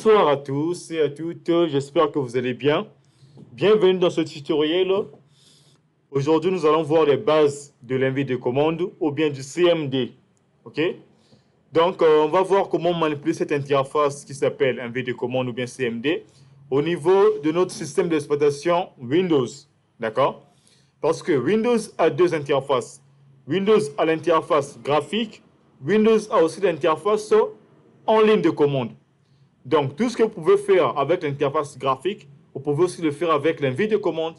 Bonsoir à tous et à toutes, j'espère que vous allez bien. Bienvenue dans ce tutoriel. Aujourd'hui, nous allons voir les bases de l'invite de commande ou bien du CMD. Ok? Donc, on va voir comment manipuler cette interface qui s'appelle invite de commande ou bien CMD au niveau de notre système d'exploitation Windows. D'accord? Parce que Windows a deux interfaces. Windows a l'interface graphique, Windows a aussi l'interface en ligne de commande. Donc, tout ce que vous pouvez faire avec l'interface graphique, vous pouvez aussi le faire avec l'invite de commande.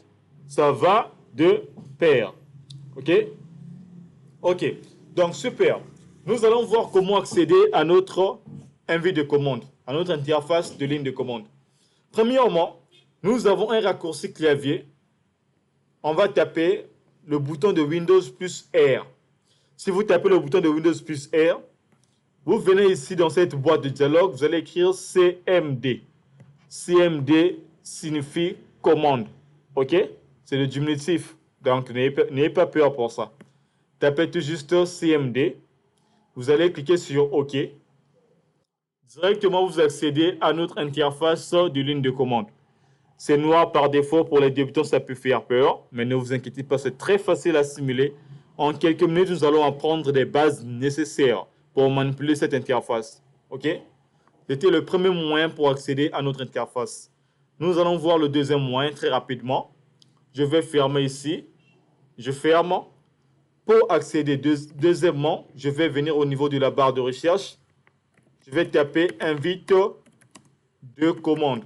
Ça va de pair. OK? OK. Donc, super. Nous allons voir comment accéder à notre invite de commande, à notre interface de ligne de commande. Premièrement, nous avons un raccourci clavier. On va taper le bouton de Windows plus R. Si vous tapez le bouton de Windows plus R, vous venez ici dans cette boîte de dialogue, vous allez écrire CMD. CMD signifie commande. OK? C'est le diminutif. Donc, n'ayez pas peur pour ça. Tapez tout juste CMD. Vous allez cliquer sur OK. Directement, vous accédez à notre interface de ligne de commande. C'est noir par défaut. Pour les débutants, ça peut faire peur. Mais ne vous inquiétez pas, c'est très facile à simuler. En quelques minutes, nous allons apprendre des bases nécessaires pour manipuler cette interface. OK? C'était le premier moyen pour accéder à notre interface. Nous allons voir le deuxième moyen très rapidement. Je vais fermer ici. Je ferme. Pour accéder deuxièmement, je vais venir au niveau de la barre de recherche. Je vais taper invite de commande.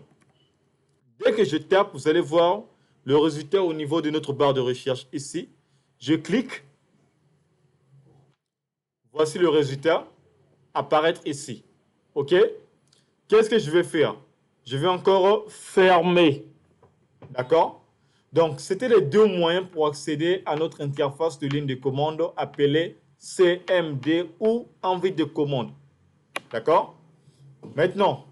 Dès que je tape, vous allez voir le résultat au niveau de notre barre de recherche ici. Je clique. Voici le résultat apparaître ici. OK? Qu'est-ce que je vais faire? Je vais encore fermer. D'accord? Donc, c'était les deux moyens pour accéder à notre interface de ligne de commande appelée CMD ou invite de commande. D'accord? Maintenant,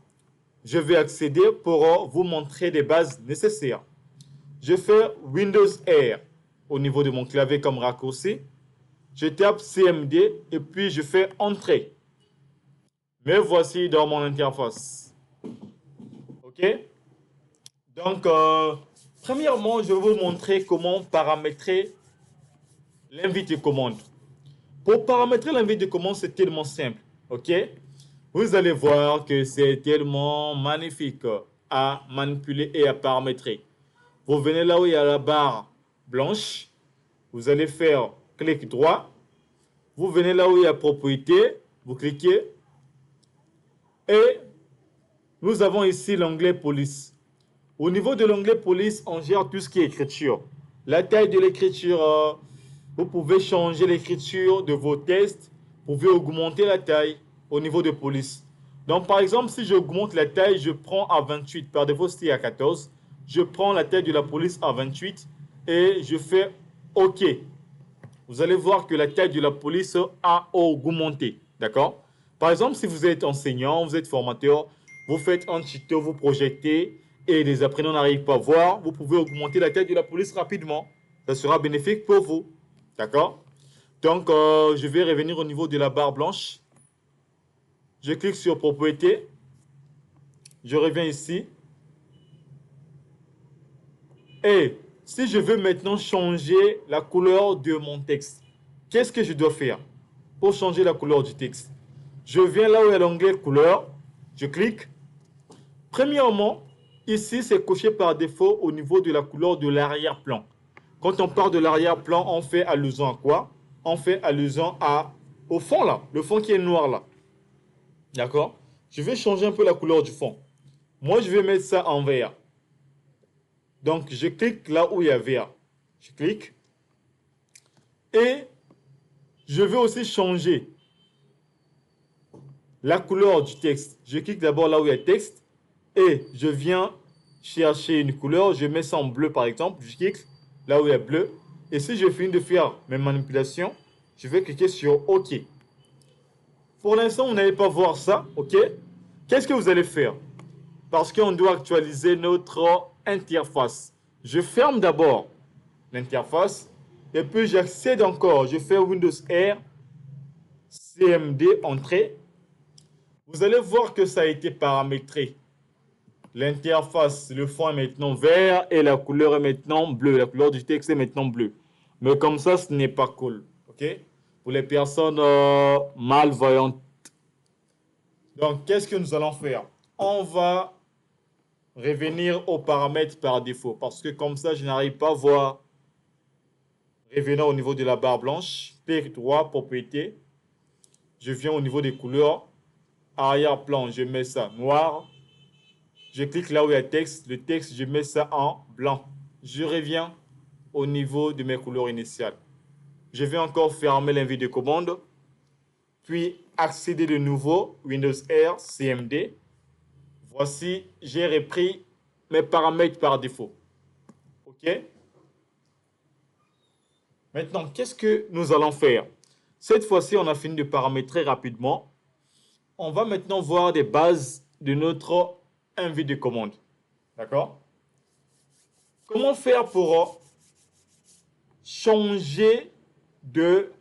je vais accéder pour vous montrer des bases nécessaires. Je fais Windows R au niveau de mon clavier comme raccourci. Je tape CMD et puis je fais Entrée. Me voici dans mon interface. OK? Donc, premièrement, je vais vous montrer comment paramétrer l'invite de commande. Pour paramétrer l'invite de commande, c'est tellement simple. OK? Vous allez voir que c'est tellement magnifique à manipuler et à paramétrer. Vous venez là où il y a la barre blanche. Vous allez faire clic droit. Vous venez là où il y a propriété. Vous cliquez. Et nous avons ici l'onglet police. Au niveau de l'onglet police, on gère tout ce qui est écriture. La taille de l'écriture, vous pouvez changer l'écriture de vos tests. Vous pouvez augmenter la taille au niveau de police. Donc, par exemple, si j'augmente la taille, je prends à 28. Par défaut, c'était à 14. Je prends la taille de la police à 28 et je fais OK. Vous allez voir que la taille de la police a augmenté. D'accord? Par exemple, si vous êtes enseignant, vous êtes formateur, vous faites un tuto, vous projetez et les apprenants n'arrivent pas à voir, vous pouvez augmenter la taille de la police rapidement. Ça sera bénéfique pour vous. D'accord? Donc, je vais revenir au niveau de la barre blanche. Je clique sur propriété. Je reviens ici. Et si je veux maintenant changer la couleur de mon texte, qu'est-ce que je dois faire pour changer la couleur du texte? Je viens là où il y a l'onglet couleur. Je clique. Premièrement, ici, c'est coché par défaut au niveau de la couleur de l'arrière-plan. Quand on parle de l'arrière-plan, on fait allusion à quoi? On fait allusion au fond là, le fond qui est noir là. D'accord? Je vais changer un peu la couleur du fond. Moi, je vais mettre ça en vert. Donc, je clique là où il y a vert. Je clique. Et je vais aussi changer la couleur du texte. Je clique d'abord là où il y a texte. Et je viens chercher une couleur. Je mets ça en bleu par exemple. Je clique là où il y a bleu. Et si je finis de faire mes manipulations, je vais cliquer sur OK. Pour l'instant, vous n'allez pas voir ça. OK? Qu'est-ce que vous allez faire? Parce qu'on doit actualiser notre interface. Je ferme d'abord l'interface et puis j'accède encore. Je fais Windows R, CMD, entrée. Vous allez voir que ça a été paramétré. l'interface, le fond est maintenant vert et la couleur est maintenant bleue. La couleur du texte est maintenant bleue. Mais comme ça, ce n'est pas cool. OK? Pour les personnes malvoyantes. Donc, qu'est-ce que nous allons faire? On va revenir aux paramètres par défaut. Parce que comme ça, je n'arrive pas à voir. Revenons au niveau de la barre blanche. Clic droit, propriété. Je viens au niveau des couleurs. Arrière-plan, je mets ça noir. Je clique là où il y a texte. Le texte, je mets ça en blanc. Je reviens au niveau de mes couleurs initiales. Je vais encore fermer l'invite de commande. Puis accéder de nouveau, Windows R, CMD. Voici, j'ai repris mes paramètres par défaut. OK? Maintenant, qu'est-ce que nous allons faire? Cette fois-ci, on a fini de paramétrer rapidement. On va maintenant voir des bases de notre invite de commande. D'accord? Comment faire pour changer de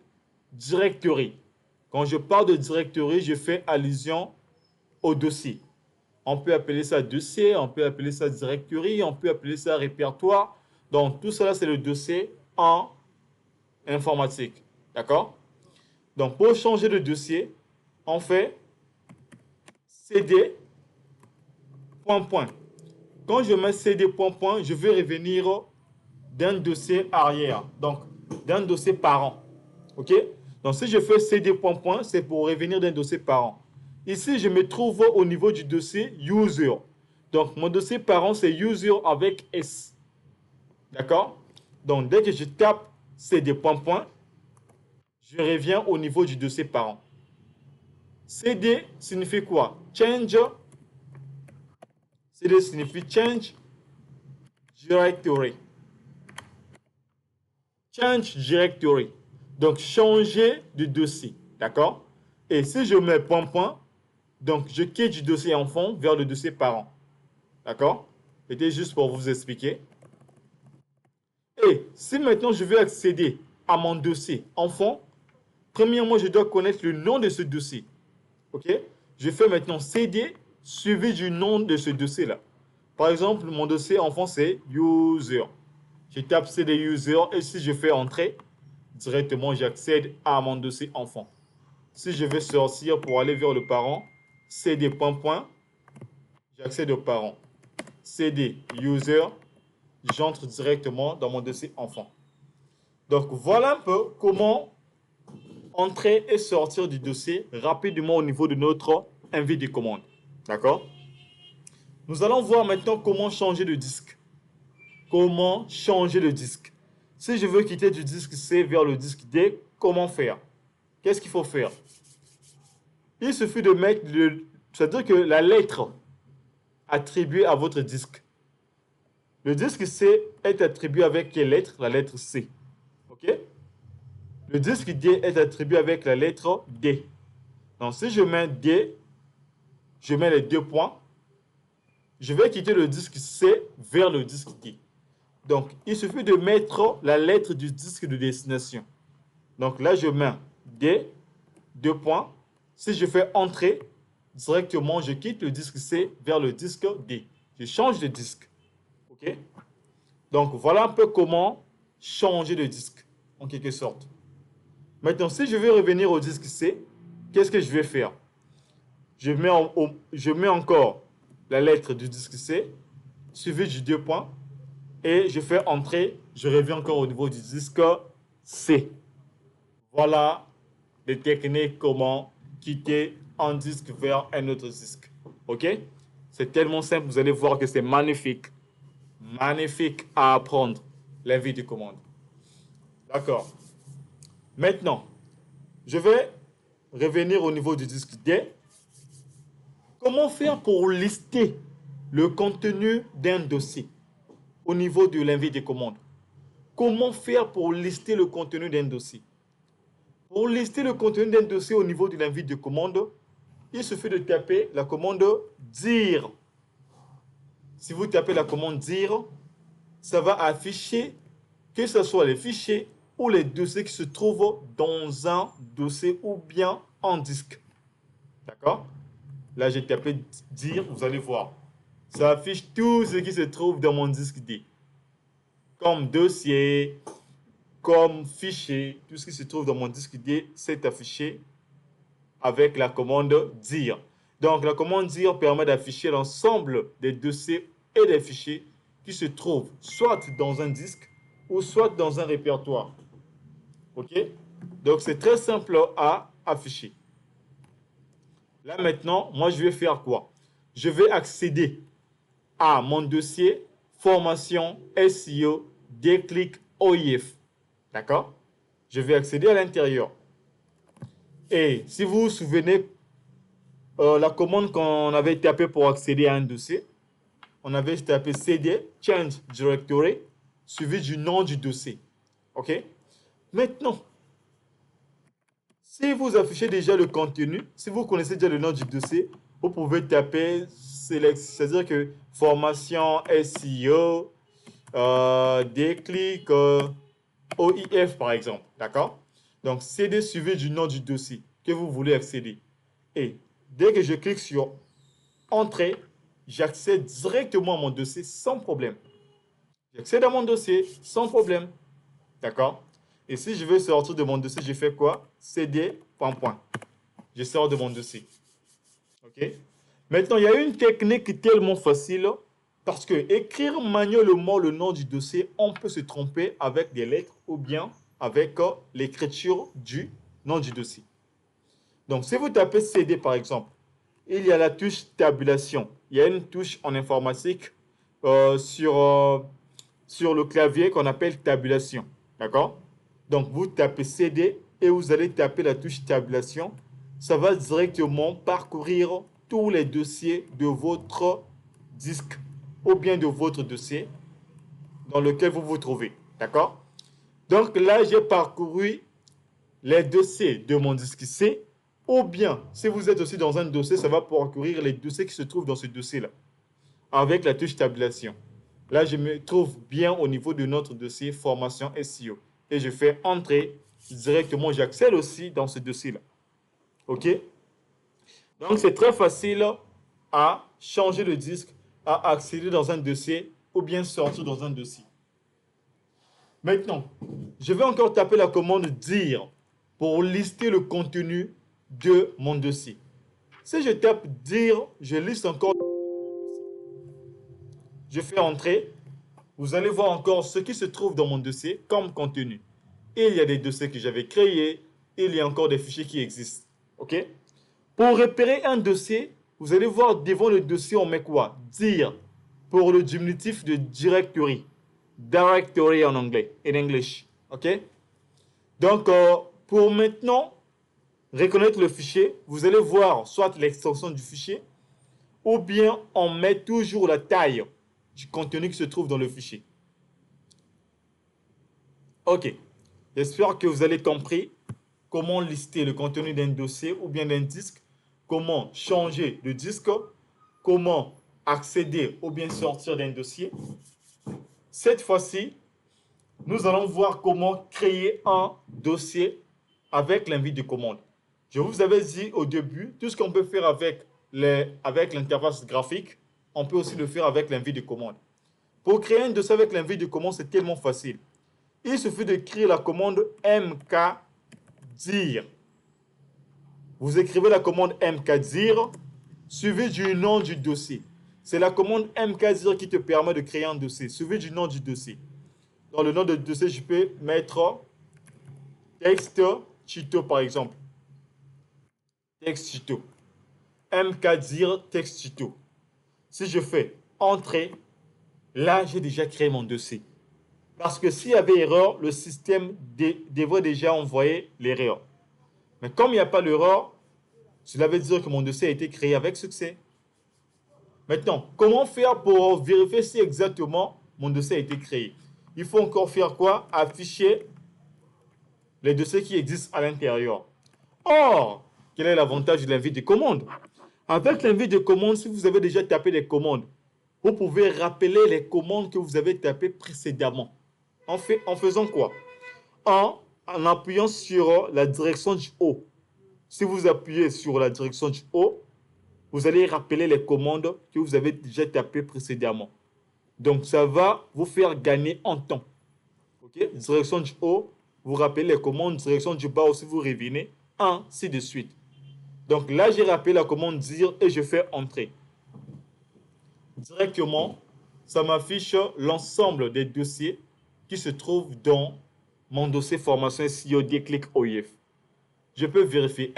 directory? Quand je parle de directory, je fais allusion au dossier. On peut appeler ça dossier, on peut appeler ça directory, on peut appeler ça répertoire. Donc, tout cela, c'est le dossier en informatique. D'accord? Donc, pour changer de dossier, on fait cd point point. Quand je mets cd point point, je vais revenir d'un dossier arrière. Donc, d'un dossier parent. OK? Donc, si je fais cd point point, c'est pour revenir d'un dossier parent. Ici, je me trouve au niveau du dossier user. Donc, mon dossier parent, c'est user avec S. D'accord? Donc, dès que je tape cd point point, je reviens au niveau du dossier parent. CD signifie quoi? Change. CD signifie change directory. Change directory. Donc, changer de dossier. D'accord? Et si je mets point point, donc je quitte du dossier enfant vers le dossier parent. D'accord? C'était juste pour vous expliquer. Et si maintenant je veux accéder à mon dossier enfant, premièrement, je dois connaître le nom de ce dossier. OK? Je fais maintenant CD suivi du nom de ce dossier-là. Par exemple, mon dossier enfant, c'est user. Je tape CD user et si je fais entrer, directement, j'accède à mon dossier enfant. Si je vais sortir pour aller vers le parent, CD point point, j'accède au parent. CD user, j'entre directement dans mon dossier enfant. Donc, voilà un peu comment entrer et sortir du dossier rapidement au niveau de notre invite de commande. D'accord? Nous allons voir maintenant comment changer de disque. Comment changer de disque? Si je veux quitter du disque C vers le disque D, comment faire? Qu'est-ce qu'il faut faire? Il suffit de mettre c'est-à-dire que la lettre attribuée à votre disque. Le disque C est attribué avec quelle lettre? La lettre C. OK? Le disque D est attribué avec la lettre D. Donc, si je mets D, je mets les deux points. Je vais quitter le disque C vers le disque D. Donc, il suffit de mettre la lettre du disque de destination. Donc là, je mets D, deux points. Si je fais entrer, directement, je quitte le disque C vers le disque D. Je change de disque. OK? Donc, voilà un peu comment changer de disque, en quelque sorte. Maintenant, si je veux revenir au disque C, qu'est-ce que je vais faire? Je mets encore la lettre du disque C, suivi du deux points, et je fais entrer, je reviens encore au niveau du disque C. Voilà les techniques comment quitter un disque vers un autre disque. OK? C'est tellement simple, vous allez voir que c'est magnifique. Magnifique à apprendre, l'invite de commande. D'accord. Maintenant, je vais revenir au niveau du disque D. Comment faire pour lister le contenu d'un dossier au niveau de l'invite de commande? Comment faire pour lister le contenu d'un dossier? Pour lister le contenu d'un dossier au niveau de l'invite de commande, il suffit de taper la commande dire. Si vous tapez la commande dire, ça va afficher que ce soit les fichiers ou les dossiers qui se trouvent dans un dossier ou bien en disque. D'accord? Là, j'ai tapé dire, vous allez voir. Ça affiche tout ce qui se trouve dans mon disque D. Comme dossier, comme fichier, tout ce qui se trouve dans mon disque D, c'est affiché avec la commande dire. Donc, la commande dire permet d'afficher l'ensemble des dossiers et des fichiers qui se trouvent soit dans un disque ou soit dans un répertoire. OK? Donc, c'est très simple à afficher. Là, maintenant, moi, je vais faire quoi? Je vais accéder à mon dossier formation SEO déclic OIF. D'accord? Je vais accéder à l'intérieur. Et si vous vous souvenez, la commande qu'on avait tapée pour accéder à un dossier, on avait tapé cd change directory suivi du nom du dossier. OK? Maintenant, si vous affichez déjà le contenu, si vous connaissez déjà le nom du dossier, vous pouvez taper select, c'est-à-dire que formation SEO, déclic OIF par exemple. D'accord? Donc, CD suivi du nom du dossier que vous voulez accéder. Et dès que je clique sur Entrée, j'accède directement à mon dossier sans problème. J'accède à mon dossier sans problème. D'accord? Et si je veux sortir de mon dossier, je fais quoi? CD, point, point. Je sors de mon dossier. OK? Maintenant, il y a une technique tellement facile parce que écrire manuellement le nom du dossier, on peut se tromper avec des lettres ou bien avec l'écriture du nom du dossier. Donc, si vous tapez CD par exemple, il y a la touche tabulation. Il y a une touche en informatique sur le clavier qu'on appelle tabulation. D'accord? Donc, vous tapez CD et vous allez taper la touche tabulation. Ça va directement parcourir tous les dossiers de votre disque ou bien de votre dossier dans lequel vous vous trouvez. D'accord? Donc là, j'ai parcouru les dossiers de mon disque C, ou bien, si vous êtes aussi dans un dossier, ça va parcourir les dossiers qui se trouvent dans ce dossier-là, avec la touche tabulation. Là, je me trouve bien au niveau de notre dossier formation SEO. Et je fais entrer directement, j'accède aussi dans ce dossier-là. OK? Donc, c'est très facile à changer de disque, à accéder dans un dossier ou bien sortir dans un dossier. Maintenant, je vais encore taper la commande dire pour lister le contenu de mon dossier. Si je tape dire, je liste encore. Je fais entrer. Vous allez voir encore ce qui se trouve dans mon dossier comme contenu. Il y a des dossiers que j'avais créés. Il y a encore des fichiers qui existent. OK? Pour repérer un dossier, vous allez voir devant le dossier, on met quoi? Dire pour le diminutif de directory. Directory en anglais, in English. OK? Donc, pour maintenant reconnaître le fichier, vous allez voir soit l'extension du fichier ou bien on met toujours la taille du contenu qui se trouve dans le fichier. OK. J'espère que vous avez compris comment lister le contenu d'un dossier ou bien d'un disque, comment changer de disque, comment accéder ou bien sortir d'un dossier. Cette fois-ci, nous allons voir comment créer un dossier avec l'invite de commande. Je vous avais dit au début, tout ce qu'on peut faire avec l'interface graphique, on peut aussi le faire avec l'invite de commande. Pour créer un dossier avec l'invite de commande, c'est tellement facile. Il suffit de créer la commande mkdir. Vous écrivez la commande mkdir suivi du nom du dossier. C'est la commande mkdir qui te permet de créer un dossier, suivi du nom du dossier. Dans le nom du dossier, je peux mettre texte Chito par exemple. Texte Chito. mkdir texte Chito. Si je fais entrer, là j'ai déjà créé mon dossier. Parce que s'il y avait erreur, le système devrait déjà envoyer l'erreur. Mais comme il n'y a pas l'erreur, cela veut dire que mon dossier a été créé avec succès. Maintenant, comment faire pour vérifier si exactement mon dossier a été créé? Il faut encore faire quoi? Afficher les dossiers qui existent à l'intérieur. Or, quel est l'avantage de l'invite de commande? Avec l'invite de commande, si vous avez déjà tapé des commandes, vous pouvez rappeler les commandes que vous avez tapées précédemment. En faisant quoi? En appuyant sur la direction du haut. Si vous appuyez sur la direction du haut, vous allez rappeler les commandes que vous avez déjà tapées précédemment. Donc, ça va vous faire gagner en temps. OK? Direction du haut, vous rappelez les commandes. Direction du bas aussi, vous revenez. Ainsi de suite. Donc là, j'ai rappelé la commande dire et je fais entrer. Directement, ça m'affiche l'ensemble des dossiers qui se trouvent dans mon dossier formation SEO déclic OIF. Je peux vérifier.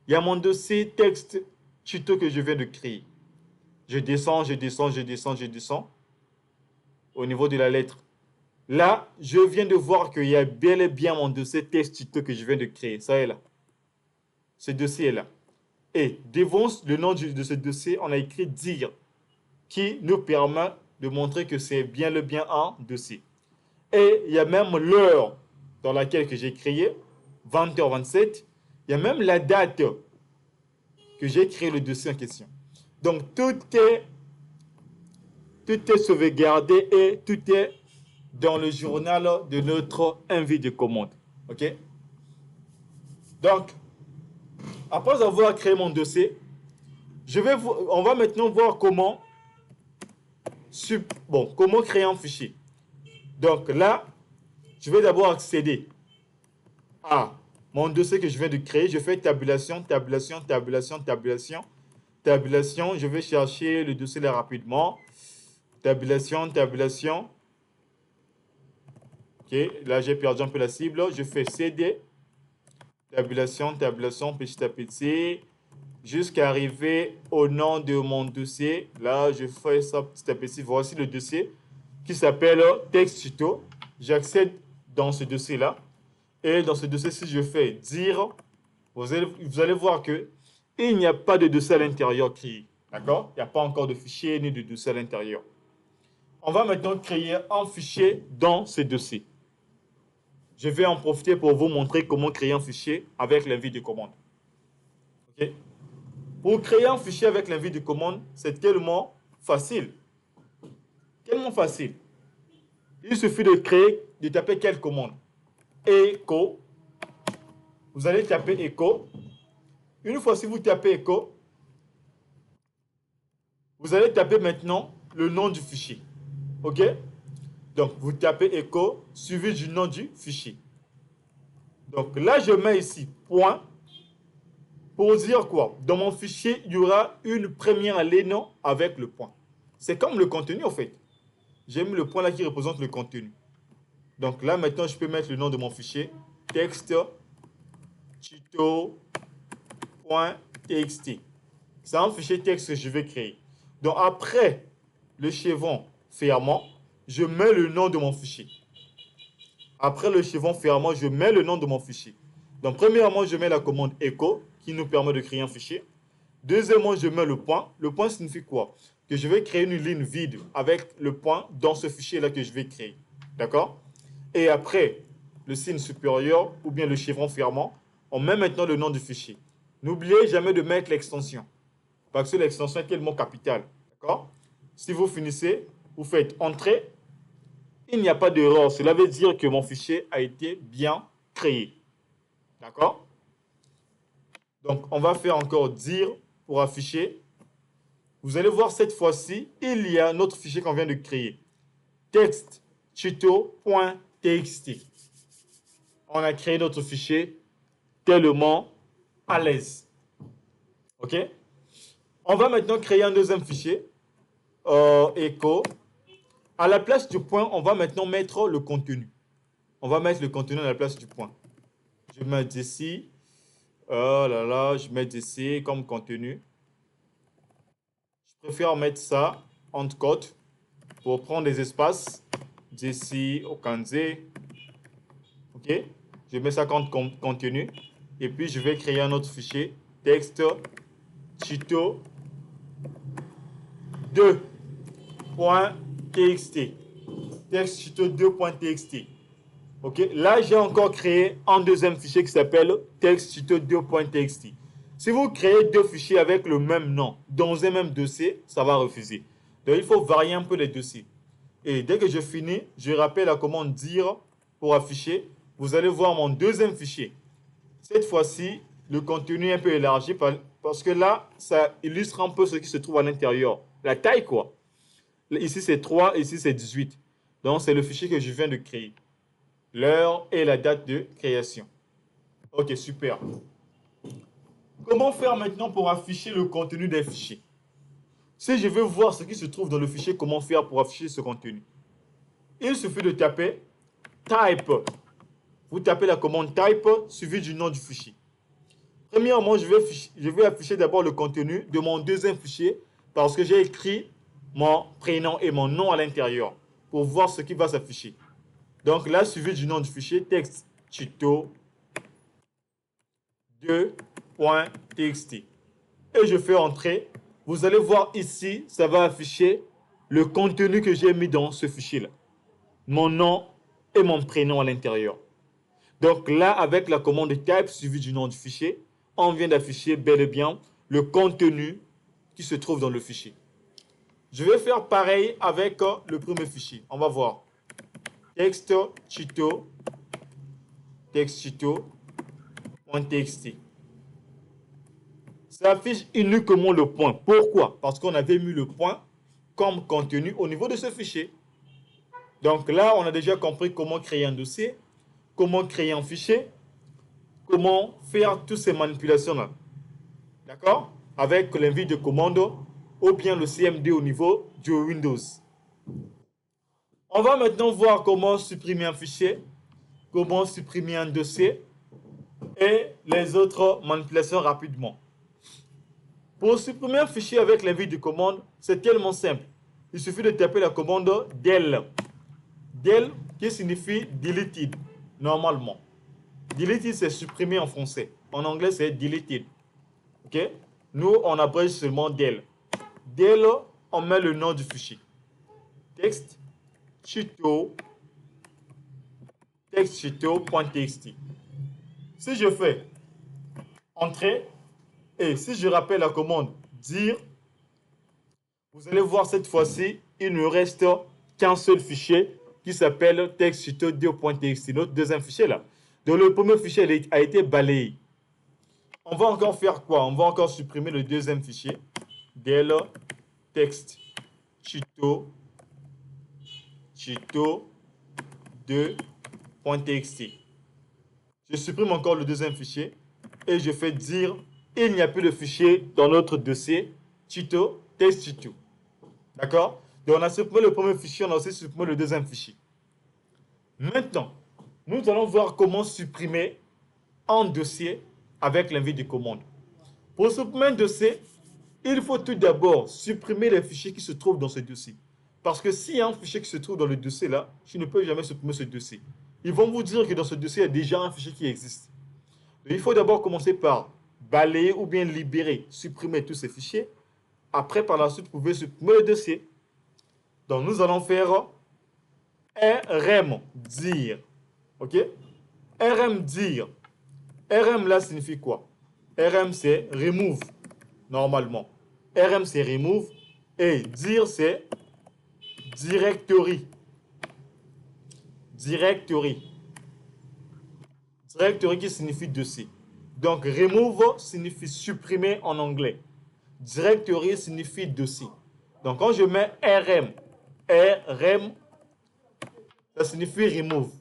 Il y a mon dossier texte tuto que je viens de créer. Je descends au niveau de la lettre. Là, je viens de voir qu'il y a bel et bien mon dossier texte tuto que je viens de créer. Ça est là. Ce dossier est là. Et devant le nom de ce dossier, on a écrit dire, qui nous permet de montrer que c'est bien un dossier. Et il y a même l'heure dans laquelle que j'ai créé, 20h27. Il y a même la date que j'ai créé le dossier en question. Donc, tout est sauvegardé et tout est dans le journal de notre envie de commande. OK? Donc, après avoir créé mon dossier, on va maintenant voir comment créer un fichier. Donc là, je vais d'abord accéder à mon dossier que je viens de créer. Je fais tabulation. Je vais chercher le dossier là rapidement. Tabulation. OK, là j'ai perdu un peu la cible. Je fais CD. Tabulation, petit à petit. Jusqu'à arriver au nom de mon dossier. Là, je fais ça petit à petit. Voici le dossier qui s'appelle texte tuto. J'accède dans ce dossier-là. Et dans ce dossier, si je fais dire, vous allez voir que il n'y a pas de dossier à l'intérieur créé. D'accord? Il n'y a pas encore de fichier ni de dossier à l'intérieur. On va maintenant créer un fichier dans ce dossier. Je vais en profiter pour vous montrer comment créer un fichier avec l'invite de commande. OK? Pour créer un fichier avec l'invite de commande, c'est tellement facile. Tellement facile. Il suffit de taper quelle commande? Echo. Vous allez taper echo. Une fois si vous tapez echo, vous allez taper maintenant le nom du fichier. OK? Donc, vous tapez echo suivi du nom du fichier. Donc là, je mets ici point. Pour dire quoi? Dans mon fichier, il y aura une première ligne avec le point. C'est comme le contenu en fait. J'ai mis le point là qui représente le contenu. Donc là, maintenant, je peux mettre le nom de mon fichier. Texte tuto.txt. C'est un fichier texte que je vais créer. Donc après le chevron fermant, je mets le nom de mon fichier. Après le chevron fermant, je mets le nom de mon fichier. Donc premièrement, je mets la commande echo qui nous permet de créer un fichier. Deuxièmement, je mets le point. Le point signifie quoi? Que je vais créer une ligne vide avec le point dans ce fichier-là que je vais créer. D'accord? Et après, le signe supérieur ou bien le chevron fermant, on met maintenant le nom du fichier. N'oubliez jamais de mettre l'extension. Parce que l'extension est tellement capitale. D'accord? Si vous finissez, vous faites entrer. Il n'y a pas d'erreur. Cela veut dire que mon fichier a été bien créé. D'accord? Donc, on va faire encore dire pour afficher. Vous allez voir cette fois-ci, il y a notre fichier qu'on vient de créer. Texte tuto.txt. On a créé notre fichier tellement à l'aise. OK? On va maintenant créer un deuxième fichier. Echo. À la place du point, on va maintenant mettre le contenu. On va mettre le contenu à la place du point. Je mets ici. Oh là là, je mets ici comme contenu. Je préfère mettre ça entre côtes pour prendre des espaces d'ici au Kanze. OK? Je mets ça comme contenu. Et puis, je vais créer un autre fichier. Texte tuto 2.txt. Texte tuto 2.txt. OK? Là, j'ai encore créé un deuxième fichier qui s'appelle texte tuto 2.txt. Si vous créez deux fichiers avec le même nom dans un même dossier, ça va refuser. Donc, il faut varier un peu les dossiers. Et dès que je finis, je rappelle la commande dire pour afficher. Vous allez voir mon deuxième fichier. Cette fois-ci, le contenu est un peu élargi parce que là, ça illustre un peu ce qui se trouve à l'intérieur. La taille, quoi. Ici, c'est 3, ici, c'est 18. Donc, c'est le fichier que je viens de créer. L'heure et la date de création. Ok, super. Comment faire maintenant pour afficher le contenu des fichiers? Si je veux voir ce qui se trouve dans le fichier, comment faire pour afficher ce contenu? Il suffit de taper type. Vous tapez la commande type suivi du nom du fichier. Premièrement, je vais afficher d'abord le contenu de mon deuxième fichier parce que j'ai écrit mon prénom et mon nom à l'intérieur pour voir ce qui va s'afficher. Donc là, suivi du nom du fichier, texte tuto 2.txt. Et je fais entrer. Vous allez voir ici, ça va afficher le contenu que j'ai mis dans ce fichier-là. Mon nom et mon prénom à l'intérieur. Donc là, avec la commande type suivie du nom du fichier, on vient d'afficher bel et bien le contenu qui se trouve dans le fichier. Je vais faire pareil avec le premier fichier. On va voir. Texte tuto.txt. Ça affiche uniquement le point. Pourquoi? Parce qu'on avait mis le point comme contenu au niveau de ce fichier. Donc là, on a déjà compris comment créer un dossier, comment créer un fichier, comment faire toutes ces manipulations-là. D'accord? Avec l'invite de commande ou bien le CMD au niveau du Windows. On va maintenant voir comment supprimer un fichier, comment supprimer un dossier et les autres manipulations rapidement. Pour supprimer un fichier avec l'invite de commande, c'est tellement simple. Il suffit de taper la commande del. Del qui signifie deleted normalement. Deleted, c'est supprimer en français. En anglais, c'est deleted. Ok? Nous, on abrège seulement del. Del, on met le nom du fichier. Texte tuto.txt. Si je fais entrer et si je rappelle la commande dire, vous allez voir cette fois-ci, il ne reste qu'un seul fichier qui s'appelle texte-tuto2.txt, notre deuxième fichier là. Donc le premier fichier a été balayé. On va encore faire quoi? On va encore supprimer le deuxième fichier. Del texte tuto2.txt. Je supprime encore le deuxième fichier et je fais dire il n'y a plus de fichier dans notre dossier tuto texte tuto. D'accord? Donc on a supprimé le premier fichier, on a aussi supprimé le deuxième fichier. Maintenant, nous allons voir comment supprimer un dossier avec l'invite de commande. Pour supprimer un dossier, il faut tout d'abord supprimer les fichiers qui se trouvent dans ce dossier. Parce que s'il y a un fichier qui se trouve dans le dossier là, je ne peux jamais supprimer ce dossier. Ils vont vous dire que dans ce dossier, il y a déjà un fichier qui existe. Donc, il faut d'abord commencer par balayer ou bien libérer, supprimer tous ces fichiers. Après, par la suite, vous pouvez supprimer le dossier. Donc, nous allons faire rm dire. OK? Rm dire. Rm là signifie quoi? Rm c'est remove normalement. Rm c'est remove et dire c'est directory. Directory. Directory qui signifie dossier. Donc remove signifie supprimer en anglais. Directory signifie dossier. Donc quand je mets rm, rm ça signifie remove.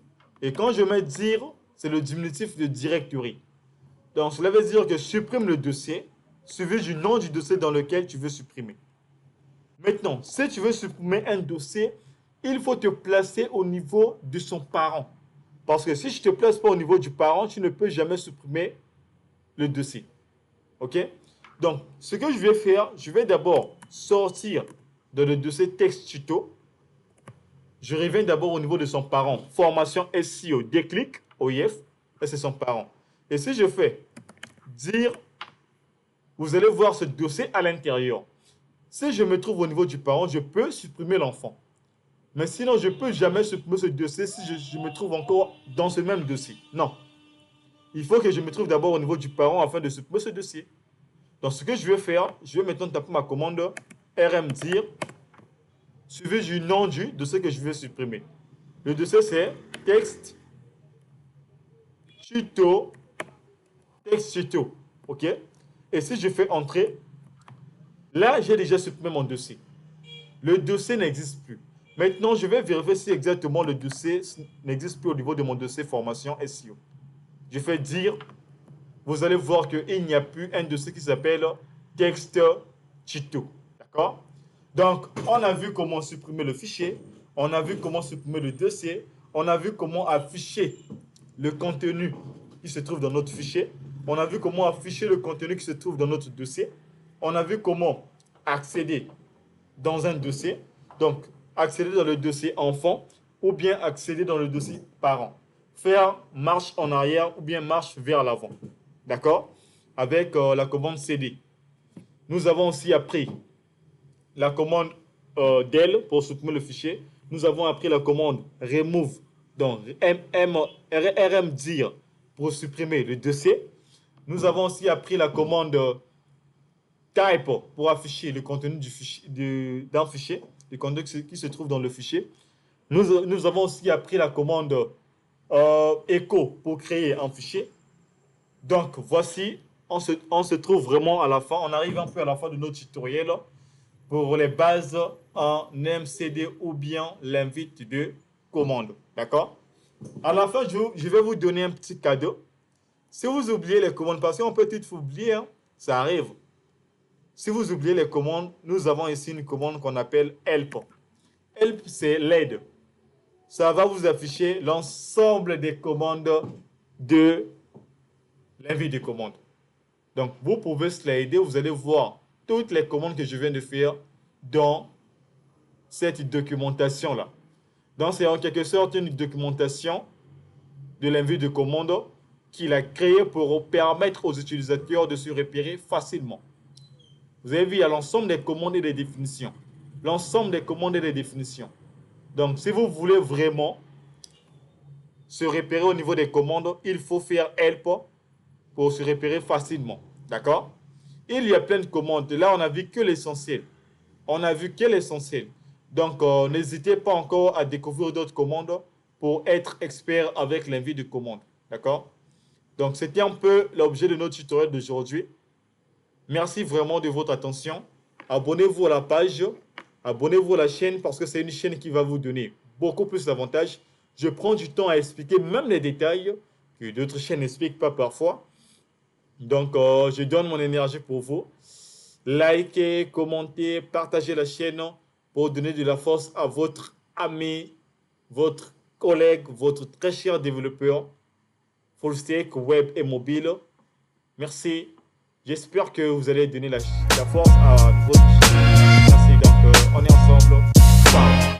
Et quand je mets dire, c'est le diminutif de directory. Donc cela veut dire que supprime le dossier suivi du nom du dossier dans lequel tu veux supprimer. Maintenant, si tu veux supprimer un dossier, il faut te placer au niveau de son parent. Parce que si je ne te place pas au niveau du parent, tu ne peux jamais supprimer le dossier. OK? Donc, ce que je vais faire, je vais d'abord sortir de le dossier texte tuto. Je reviens d'abord au niveau de son parent. Formation SEO, déclic, OIF, et c'est son parent. Et si je fais dire, vous allez voir ce dossier à l'intérieur. Si je me trouve au niveau du parent, je peux supprimer l'enfant. Mais sinon, je ne peux jamais supprimer ce dossier si je me trouve encore dans ce même dossier. Non. Il faut que je me trouve d'abord au niveau du parent afin de supprimer ce dossier. Donc, ce que je vais faire, je vais maintenant taper ma commande rmdir suivi du nom du dossier que je vais supprimer. Le dossier, c'est texte tuto. Texte tuto. OK? Et si je fais entrer, là, j'ai déjà supprimé mon dossier. Le dossier n'existe plus. Maintenant, je vais vérifier si exactement le dossier n'existe plus au niveau de mon dossier formation SEO. Je fais dire, vous allez voir qu'il n'y a plus un dossier qui s'appelle texte tuto. D'accord? Donc, on a vu comment supprimer le fichier, on a vu comment supprimer le dossier, on a vu comment afficher le contenu qui se trouve dans notre fichier, on a vu comment afficher le contenu qui se trouve dans notre dossier, on a vu comment accéder dans un dossier, donc accéder dans le dossier enfant ou bien accéder dans le dossier parent. Faire marche en arrière ou bien marche vers l'avant. D'accord? Avec la commande CD. Nous avons aussi appris la commande del pour supprimer le fichier. Nous avons appris la commande remove, donc rmdir pour supprimer le dossier. Nous avons aussi appris la commande type pour afficher le contenu d'un fichier, le contenu qui se trouve dans le fichier. Nous avons aussi appris la commande echo pour créer un fichier. Donc, voici, on se trouve vraiment à la fin. On arrive un peu à la fin de notre tutoriel pour les bases en MCD ou bien l'invite de commande. D'accord? À la fin, je vais vous donner un petit cadeau. Si vous oubliez les commandes, parce qu'on peut tout oublier, hein, ça arrive. Si vous oubliez les commandes, nous avons ici une commande qu'on appelle help. Help, c'est l'aide. Ça va vous afficher l'ensemble des commandes de l'invite de commande. Donc, vous pouvez slider, vous allez voir toutes les commandes que je viens de faire dans cette documentation-là. Donc, c'est en quelque sorte une documentation de l'invite de commande qu'il a créée pour permettre aux utilisateurs de se repérer facilement. Vous avez vu, il y a l'ensemble des commandes et des définitions. L'ensemble des commandes et des définitions. Donc, si vous voulez vraiment se repérer au niveau des commandes, il faut faire help pour se repérer facilement. D'accord? Il y a plein de commandes. Là, on n'a vu que l'essentiel. On a vu que l'essentiel. Donc, n'hésitez pas encore à découvrir d'autres commandes pour être expert avec l'invite de commande. D'accord? Donc, c'était un peu l'objet de notre tutoriel d'aujourd'hui. Merci vraiment de votre attention. Abonnez-vous à la page, abonnez-vous à la chaîne parce que c'est une chaîne qui va vous donner beaucoup plus d'avantages. Je prends du temps à expliquer même les détails que d'autres chaînes n'expliquent pas parfois. Donc, je donne mon énergie pour vous. Likez, commentez, partagez la chaîne pour donner de la force à votre ami, votre collègue, votre très cher développeur full stack, web et mobile. Merci. J'espère que vous allez donner la force à votre chaîne. Merci. Donc, on est ensemble. Ciao.